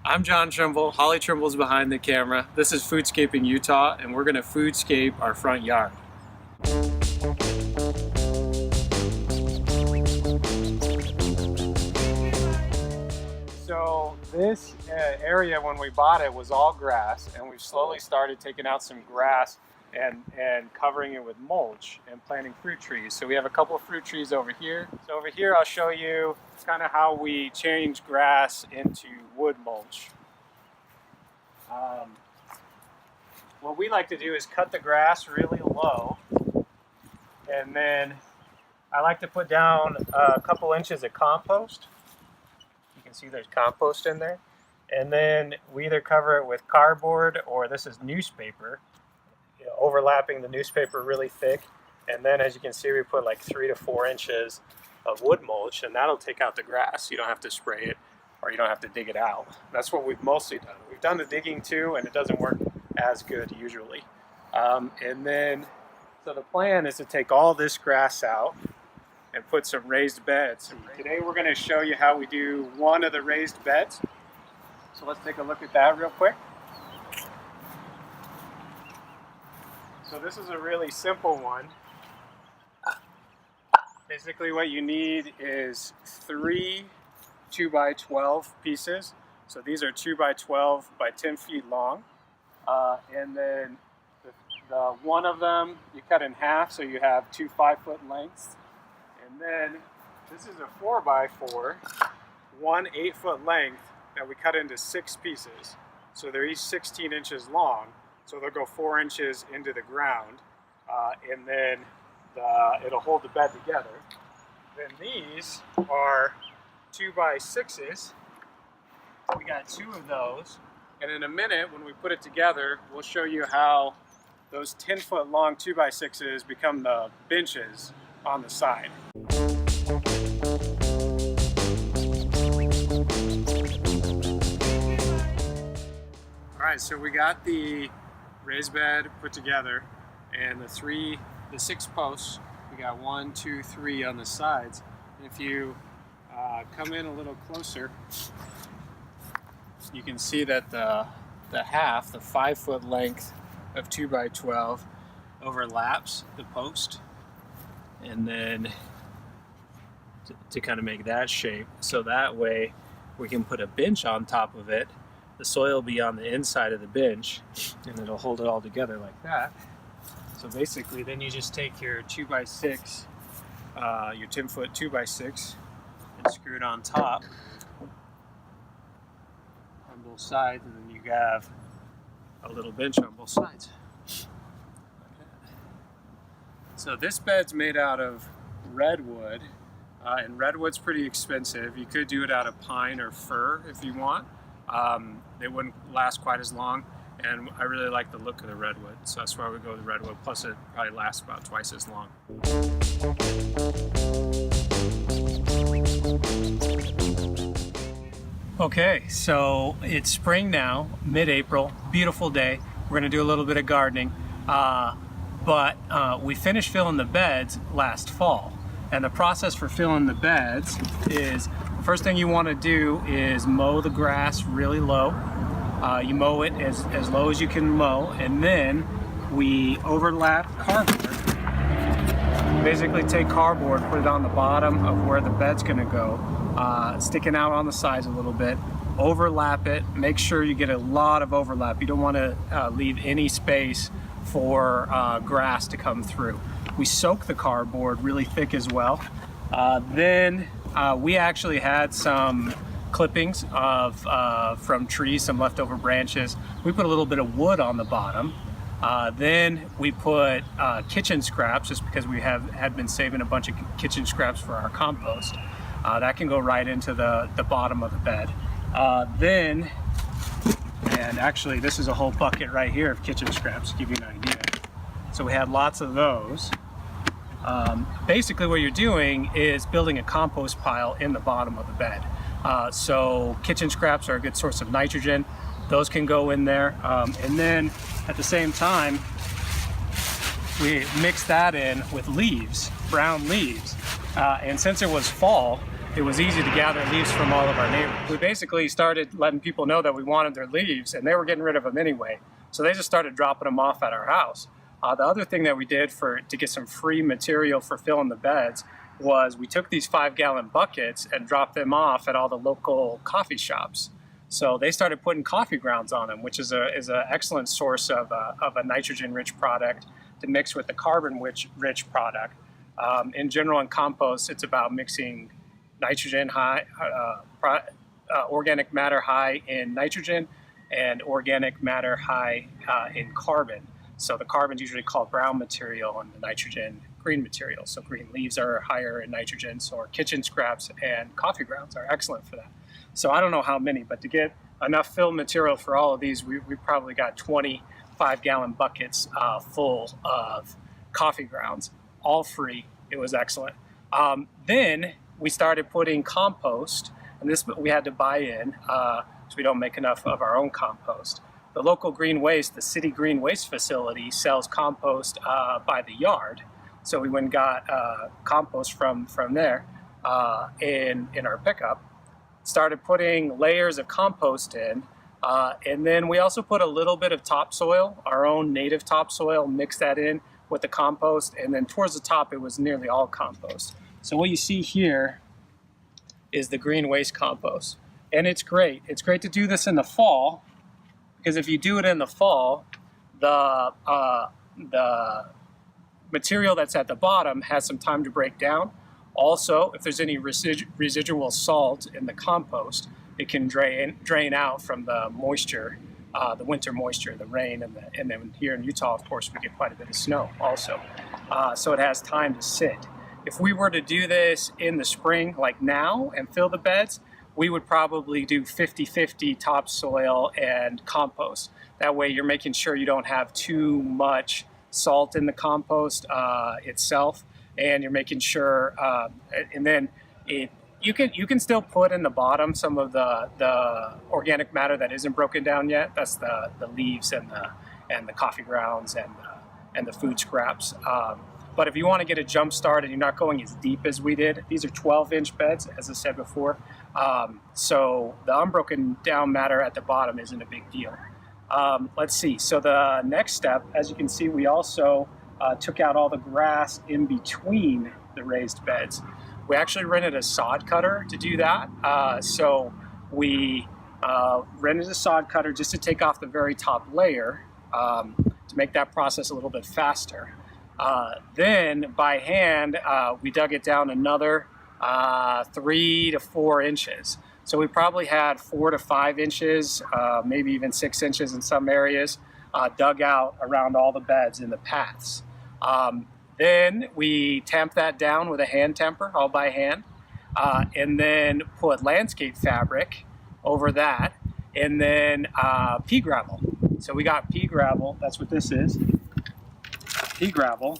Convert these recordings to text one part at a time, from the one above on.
I'm John Trimble. Holly Trimble's behind the camera. This is Foodscaping Utah, and we're going to foodscape our front yard. So this area, when we bought it, was all grass, and we've slowly started taking out some grass and covering it with mulch and planting fruit trees. So we have a couple of fruit trees over here. So over here I'll show you kind of how we change grass into wood mulch. What we like to do is cut the grass really low, and then I like to put down a couple inches of compost. You can see there's compost in there. And then we either cover it with cardboard, or this is newspaper, overlapping the newspaper really thick. And then, as you can see, we put like 3 to 4 inches of wood mulch, and that'll take out the grass. You don't have to spray it, or you don't have to dig it out. That's what we've mostly done. We've done the digging too, and it doesn't work as good usually. And then, so the plan is to take all this grass out and put some raised beds. Today we're going to show you how we do one of the raised beds. So let's take a look at that real quick. So this is a really simple one. Basically what you need is 3 2x12 pieces. So these are 2x12 by 10 feet long. And then the one of them you cut in half, so you have 2 5-foot lengths. And then this is a 4x4, 1 8-foot length that we cut into 6 pieces. So they're each 16 inches long. So they'll go 4 inches into the ground, and then it'll hold the bed together. Then these are 2x6s. We got 2 of those. And in a minute, when we put it together, we'll show you how those 10-foot long 2x6s become the benches on the side. All right, so we got the raised bed put together, and the 6 posts. We got 1, 2, 3 on the sides. And if you come in a little closer, you can see that the 5-foot length of 2x12 overlaps the post, and then to kind of make that shape, so that way we can put a bench on top of it. The soil will be on the inside of the bench, and it'll hold it all together like that. So basically, then you just take your 2x6, your 10-foot 2x6, and screw it on top on both sides, and then you have a little bench on both sides. So this bed's made out of redwood, and redwood's pretty expensive. You could do it out of pine or fir if you want. It wouldn't last quite as long, and I really like the look of the redwood, so that's why we go with redwood. Plus it probably lasts about twice as long. Okay, so it's spring now, mid-April, beautiful day. We're gonna do a little bit of gardening, but we finished filling the beds last fall. And the process for filling the beds is, first thing you want to do is mow the grass really low. You mow it as low as you can mow, and then we overlap cardboard. Basically take cardboard, put it on the bottom of where the bed's going to go, sticking out on the sides a little bit, overlap it, make sure you get a lot of overlap. You don't want to leave any space for grass to come through. We soak the cardboard really thick as well. Then we actually had some clippings from trees, some leftover branches. We put a little bit of wood on the bottom. Then we put kitchen scraps, just because we had been saving a bunch of kitchen scraps for our compost. That can go right into the bottom of the bed. And actually this is a whole bucket right here of kitchen scraps, to give you an idea. So we had lots of those. Basically what you're doing is building a compost pile in the bottom of the bed. So kitchen scraps are a good source of nitrogen. Those can go in there. And then at the same time, we mix that in with leaves, brown leaves. And since it was fall, it was easy to gather leaves from all of our neighbors. We basically started letting people know that we wanted their leaves, and they were getting rid of them anyway. So they just started dropping them off at our house. The other thing that we did to get some free material for filling the beds was we took these 5-gallon buckets and dropped them off at all the local coffee shops. So they started putting coffee grounds on them, which is an excellent source of a nitrogen-rich product to mix with the carbon-rich product. In general, in compost, it's about mixing nitrogen high, organic matter high in nitrogen, and organic matter high in carbon. So the carbon's usually called brown material and the nitrogen green material. So green leaves are higher in nitrogen, so our kitchen scraps and coffee grounds are excellent for that. So I don't know how many, but to get enough fill material for all of these, we probably got 20 5-gallon buckets full of coffee grounds, all free. It was excellent. Then we started putting compost, and this we had to buy in, so we don't make enough of our own compost. The local green waste, the city green waste facility, sells compost by the yard. So we went and got compost from there in our pickup. Started putting layers of compost in, and then we also put a little bit of topsoil, our own native topsoil, mixed that in with the compost, and then towards the top it was nearly all compost. So what you see here is the green waste compost, and it's great. It's great to do this in the fall, because if you do it in the fall, the material that's at the bottom has some time to break down. Also, if there's any residual salt in the compost, it can drain out from the moisture, the winter moisture, the rain, and then here in Utah, of course, we get quite a bit of snow also. So it has time to sit. If we were to do this in the spring, like now, and fill the beds, we would probably do 50-50 topsoil and compost. That way you're making sure you don't have too much salt in the compost itself, and you're making sure, and then you can still put in the bottom some of the organic matter that isn't broken down yet. That's the leaves and the coffee grounds and the food scraps. But if you want to get a jump start and you're not going as deep as we did, these are 12-inch beds, as I said before. So the unbroken down matter at the bottom isn't a big deal. Let's see. So the next step, as you can see, we also took out all the grass in between the raised beds. We actually rented a sod cutter to do that. So we rented a sod cutter just to take off the very top layer to make that process a little bit faster. Then by hand, we dug it down another 3 to 4 inches. So we probably had 4 to 5 inches, maybe even 6 inches in some areas, dug out around all the beds in the paths. Then we tamped that down with a hand temper, all by hand, and then put landscape fabric over that, and then pea gravel. So we got pea gravel, that's what this is, pea gravel,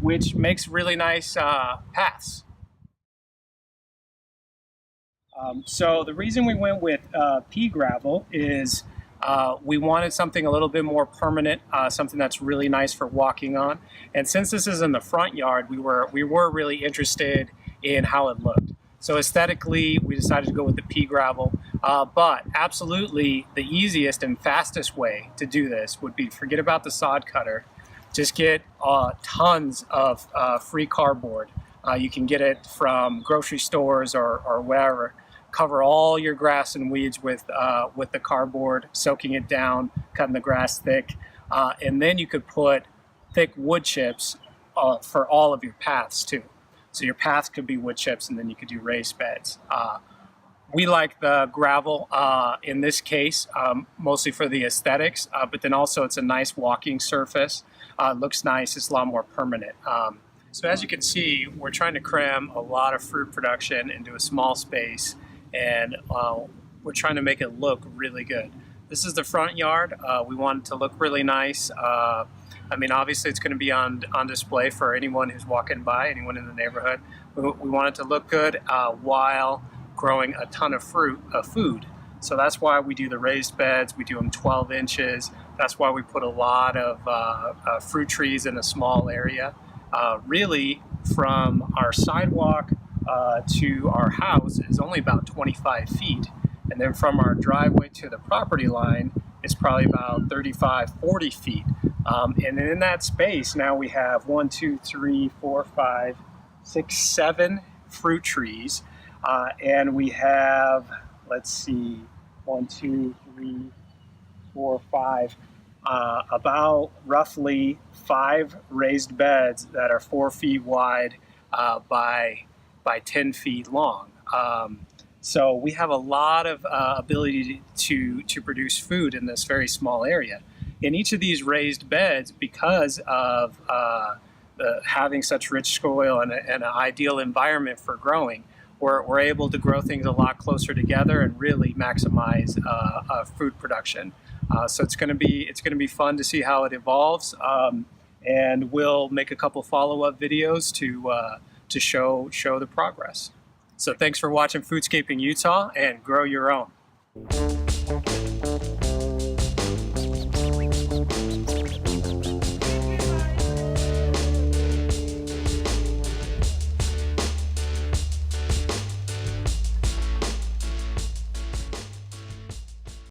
which makes really nice paths. So the reason we went with pea gravel is we wanted something a little bit more permanent, something that's really nice for walking on. And since this is in the front yard, we were really interested in how it looked. So aesthetically, we decided to go with the pea gravel. But absolutely, the easiest and fastest way to do this would be forget about the sod cutter. Just get tons of free cardboard. You can get it from grocery stores or wherever. Cover all your grass and weeds with the cardboard, soaking it down, cutting the grass thick, and then you could put thick wood chips for all of your paths too. So your paths could be wood chips, and then you could do raised beds. We like the gravel in this case, mostly for the aesthetics, but then also it's a nice walking surface. It looks nice, it's a lot more permanent. So as you can see, we're trying to cram a lot of fruit production into a small space, and we're trying to make it look really good. This is the front yard. We want it to look really nice. I mean, obviously it's going to be on display for anyone who's walking by, anyone in the neighborhood. We want it to look good while growing a ton of food. So that's why we do the raised beds. We do them 12 inches. That's why we put a lot of fruit trees in a small area. Really, from our sidewalk to our house is only about 25 feet. And then from our driveway to the property line is probably about 35, 40 feet. And in that space, now we have 1, 2, 3, 4, 5, 6, 7 fruit trees. And we have, let's see, 1, 2, 3, 4, 5, about roughly 5 raised beds that are 4 feet wide by 10 feet long. So we have a lot of ability to produce food in this very small area. In each of these raised beds, because of having such rich soil and an ideal environment for growing, we're able to grow things a lot closer together and really maximize food production. So it's going to be fun to see how it evolves, and we'll make a couple follow-up videos to show the progress. So thanks for watching Foodscaping Utah, and grow your own.